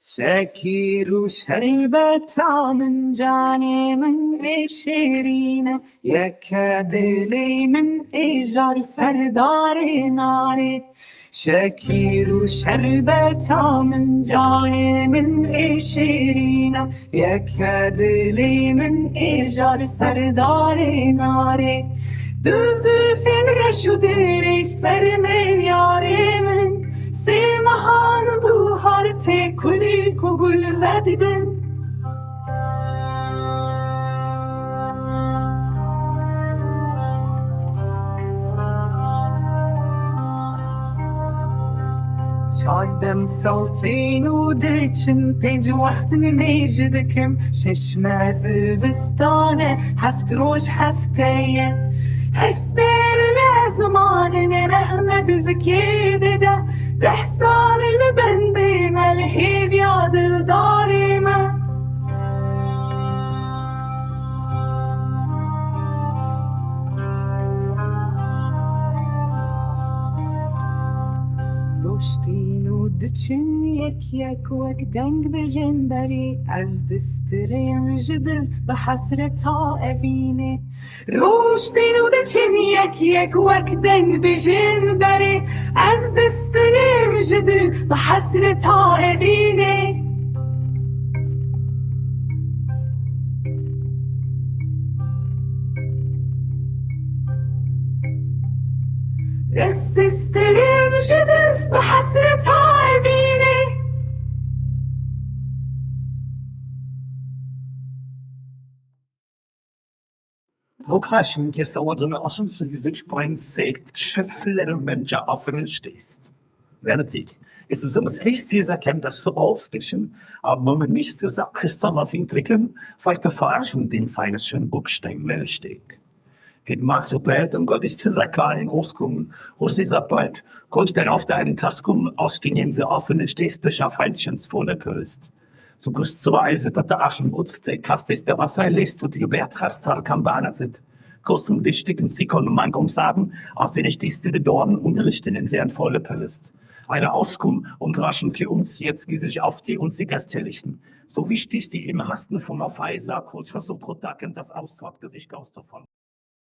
شكير شربت من جاني من شيرين يكاد لي من إيجار سردار ناري. شكير شربت من جاني من شيرين يكاد لي من إيجار سردار ناري. دو زلفین رشو دیریش سر من یاری من سیمهان بوهار تکلی کگل ودیدن. چاydem saltین و دچن پنج وقت نمیجدکم شش مزه بستانه هفت روش هفتهیه هشتر لزمان رحمت زكيد ده حسان البندي ملهي بياد الداريمة. رشتين ودچن يك وقدنگ بجنبري از دسترين جدل بحسرة أبيني. رشتين ودچن يك وقدنگ بجنبري از دسترين جدل بحسرة أبيني. استسترين جدل بحسرة أبيني. Lokaşın kesaladığını asın sizin springen segt schöffler Menschen offenen stehst. Wertig. Es ist immer das Heißt, dieser kennt das so aufwischen, aber man nicht das auch Christen auf ihn klicken, vielleicht der Verarschung den feines schönen Buchstein melsteg. Het maakt zo bad, und Gott ist zu sein kleinen Großkommen. Aus dieser bald, Gott dann auf deinen Taskum ausgehen sie offenen stehst, der Schaffheitchens vor der Pöst. Så gustweise dat der Aschenbutste kastes der Wasser lässt und die Bertrastal Kambana sind. Kursum dichtigen Sikon und Mangum sagen, aus den ich dieste de Dornen unterrichten in sehr volle Pöst. Eine Auskum und raschen uns jetzt die sich auf die und sie gastellichten. So wichtig die im Hasten vom Pfizer kurz vor so Protaken das Ausdruck Gesicht auszufallen.